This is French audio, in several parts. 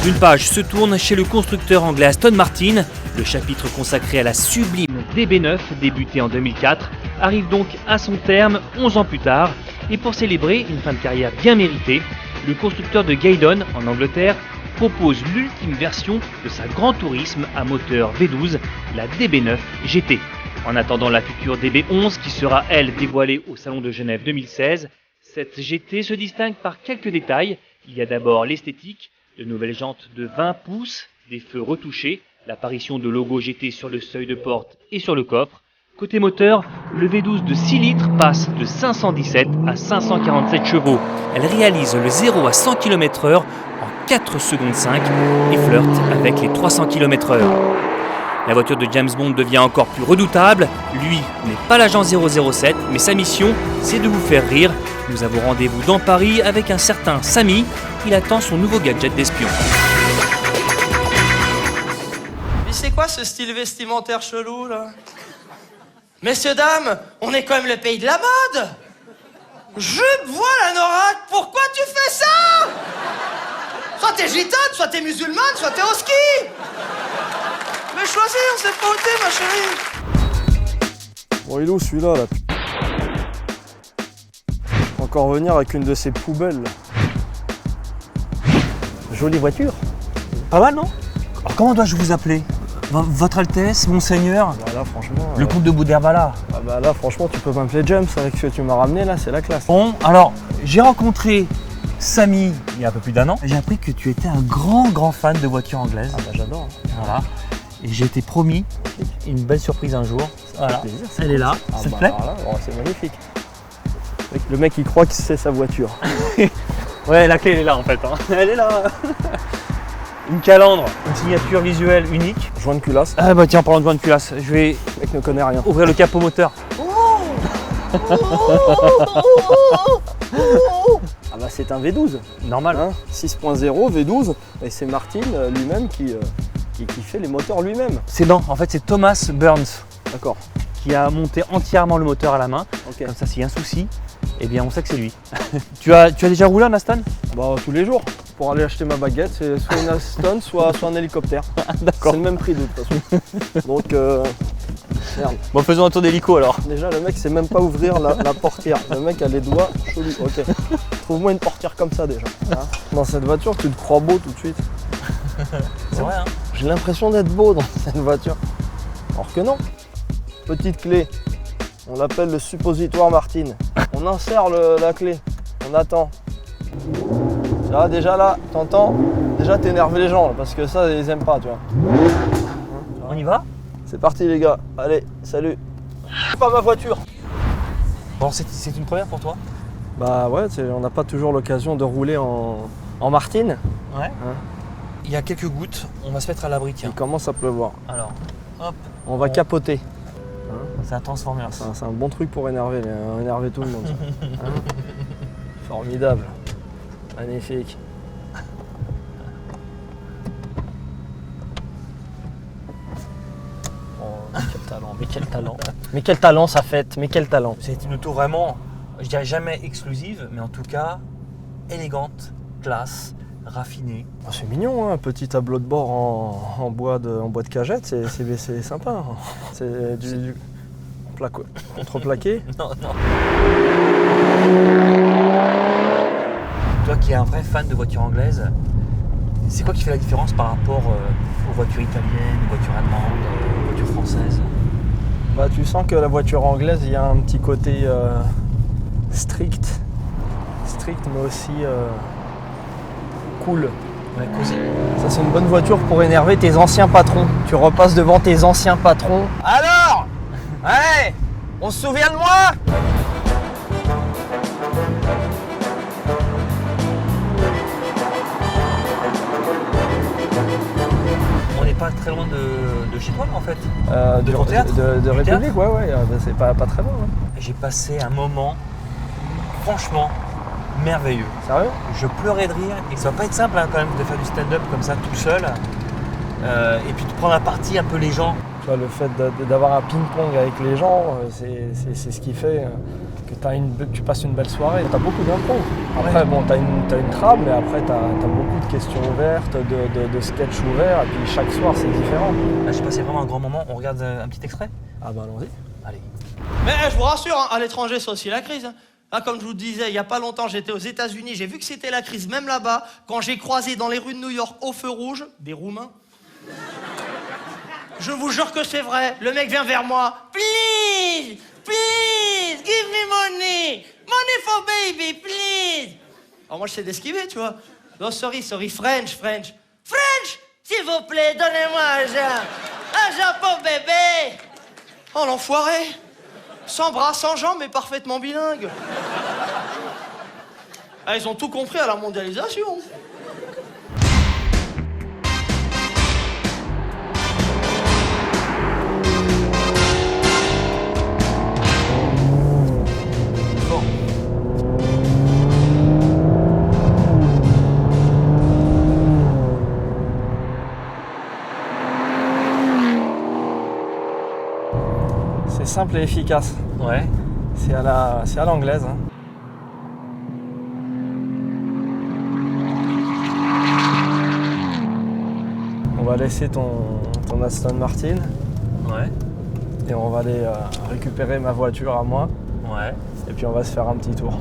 Une page se tourne chez le constructeur anglais Aston Martin. Le chapitre consacré à la sublime DB9, débutée en 2004, arrive donc à son terme 11 ans plus tard. Et pour célébrer une fin de carrière bien méritée, le constructeur de Gaydon, en Angleterre, propose l'ultime version de sa Grand Tourisme à moteur V12, la DB9 GT. En attendant la future DB11 qui sera elle dévoilée au Salon de Genève 2016, cette GT se distingue par quelques détails. Il y a d'abord l'esthétique, de nouvelles jantes de 20 pouces, des feux retouchés, l'apparition de logo GT sur le seuil de porte et sur le coffre. Côté moteur, le V12 de 6 litres passe de 517 à 547 chevaux. Elle réalise le 0 à 100 km/h en 4 secondes 5 et flirte avec les 300 km/h. La voiture de James Bond devient encore plus redoutable. Lui n'est pas l'agent 007, mais sa mission, c'est de vous faire rire. Nous avons rendez-vous dans Paris avec un certain Samy. Il attend son nouveau gadget d'espion. Mais c'est quoi ce style vestimentaire chelou, là? Messieurs, dames, on est quand même le pays de la mode. Jupe, voile, anorak, pourquoi tu fais ça? Soit t'es gitane, soit t'es musulmane, soit t'es au ski. Mais choisir, c'est pas ôté, ma chérie. Bon, il est où celui-là, là? Encore venir avec une de ces poubelles, là. Jolie voiture. Pas mal, non? Alors comment dois-je vous appeler? Votre Altesse, Monseigneur? Bah là, franchement... Le comte de Boudherbala. Ah bah là, franchement, tu peux m'appeler James avec ce que tu m'as ramené, là, c'est la classe. Bon, alors, j'ai rencontré Samy il y a un peu plus d'1 an. J'ai appris que tu étais un grand fan de voitures anglaises. Ah bah j'adore. Voilà. Et j'ai été promis une belle surprise un jour. Voilà. Plaisir, Elle est là. Ah Ça te bah plaît? alors là, oh, c'est magnifique. Le mec, il croit que c'est sa voiture. Ouais, la clé elle est là en fait. Hein. Elle est là. Une calandre, une signature visuelle unique. Joint de culasse. Ah bah tiens, en parlant de joint de culasse, je vais Le mec ne connaît rien. ouvrir le capot moteur. Ah bah c'est un V12. Normal. Hein, 6.0 V12. Et c'est Martin lui-même qui fait les moteurs lui-même. C'est en fait c'est Thomas Burns D'accord. qui a monté entièrement le moteur à la main. Ok. Comme ça, s'il y a un souci, eh bien on sait que c'est lui. tu as déjà roulé en Aston? Bah tous les jours. Pour aller acheter ma baguette, c'est soit une Aston, soit un hélicoptère. D'accord. C'est le même prix de toute façon. Donc merde. Bon, faisons un tour d'hélico alors. Déjà le mec sait même pas ouvrir la portière. Le mec a les doigts chelous. Ok. Trouve-moi une portière comme ça déjà. Hein. Dans cette voiture, tu te crois beau tout de suite. C'est vrai, hein? J'ai l'impression d'être beau dans cette voiture. Alors que non. Petite clé. On l'appelle le suppositoire Martin. On insère la clé. On attend. Ça déjà là, t'entends? Déjà t'énerves les gens là, parce que ça ils aiment pas, tu vois. On y va? C'est parti les gars. Allez, salut. C'est pas ma voiture. Bon, c'est une première pour toi? Bah ouais, on n'a pas toujours l'occasion de rouler en Martin. Ouais. Hein. Il y a quelques gouttes, on va se mettre à l'abri, tiens. Il commence à pleuvoir. Alors, hop, On va capoter. c'est un Transformers. C'est un bon truc pour énerver tout le monde. Ça. Hein. Formidable. Magnifique. Oh, quel talent, mais quel talent. Mais quel talent ça fête, mais quel talent. C'est une auto vraiment, je dirais jamais exclusive, mais en tout cas élégante, classe, raffinée. Oh, c'est mignon, hein, un petit tableau de bord en bois de cagette, c'est sympa. Hein. C'est du contreplaqué. Non. Toi qui es un vrai fan de voitures anglaises, c'est quoi qui fait la différence par rapport aux voitures italiennes, aux voitures allemandes, aux voitures françaises? Bah, tu sens que la voiture anglaise, il y a un petit côté strict mais aussi cool. Ouais, cosy. Ça c'est une bonne voiture pour énerver tes anciens patrons. Tu repasses devant tes anciens patrons. Alors? Ouais, on se souvient de moi? On n'est pas très loin de chez toi en fait. De ton théâtre? De Du République, théâtre? ouais, c'est pas très loin. Ouais. J'ai passé un moment franchement merveilleux. Sérieux? Je pleurais de rire et ça va pas être simple hein, quand même de faire du stand-up comme ça tout seul et puis de prendre à partie un peu les gens. Tu vois, le fait d'avoir un ping-pong avec les gens, c'est ce qui fait que tu passes une belle soirée. T'as beaucoup d'impro. Après, bon, t'as une trame, mais après, t'as beaucoup de questions ouvertes, de sketchs ouverts, et puis chaque soir, c'est différent. Là, j'ai passé vraiment un grand moment. On regarde un petit extrait? Ah bah allons-y. Allez. Mais je vous rassure, hein, à l'étranger, c'est aussi la crise. Hein. Hein, comme je vous disais, il n'y a pas longtemps, j'étais aux États-Unis, j'ai vu que c'était la crise, même là-bas, quand j'ai croisé dans les rues de New York, au feu rouge, des Roumains. Je vous jure que c'est vrai. Le mec vient vers moi. Please, please, give me money. Money for baby, please. Alors moi, je sais d'esquiver, tu vois. Non, sorry, French. French, s'il vous plaît, donnez-moi argent. Argent pour bébé. Oh, l'enfoiré. Sans bras, sans jambes, mais parfaitement bilingue. Ah, ils ont tout compris à la mondialisation. C'est simple et efficace. Ouais. C'est à l'anglaise. Hein. On va laisser ton Aston Martin. Ouais. Et on va aller récupérer ma voiture à moi. Ouais. Et puis on va se faire un petit tour.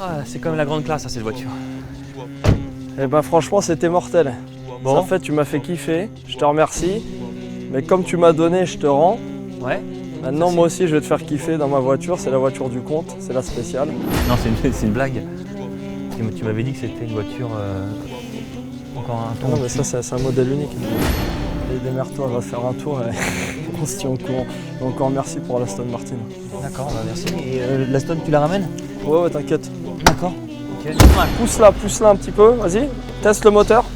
Ah, c'est quand même la grande classe, hein, cette voiture. Et ben franchement, c'était mortel. Bon. En fait, tu m'as fait kiffer. Je te remercie. Mais comme tu m'as donné, je te rends. Ouais. Maintenant, moi aussi, je vais te faire kiffer dans ma voiture. C'est la voiture du compte, c'est la spéciale. Non, c'est une blague. Tu m'avais dit que c'était une voiture encore un ton. Non, mais ça, c'est un modèle unique. Et démerde-toi, on va faire un tour et on se tient au courant. Et encore merci pour l'Aston Martin. D'accord, bah merci. Et l'Aston, tu la ramènes? Ouais, t'inquiète. D'accord. Ok. Pousse-la un petit peu, vas-y. Teste le moteur.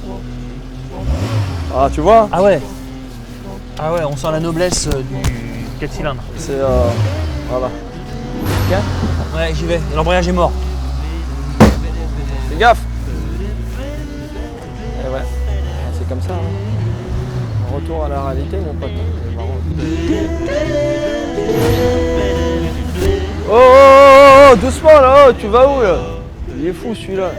Ah, tu vois? Ah ouais. Ah ouais, on sent la noblesse du 4 cylindres. C'est voilà. Ok. Ouais, j'y vais. L'embrayage est mort. Fais gaffe. Et ouais, c'est comme ça. Hein. Retour à la réalité, mon pote. C'est marrant. Oh, doucement là, tu vas où là? Il est fou celui-là.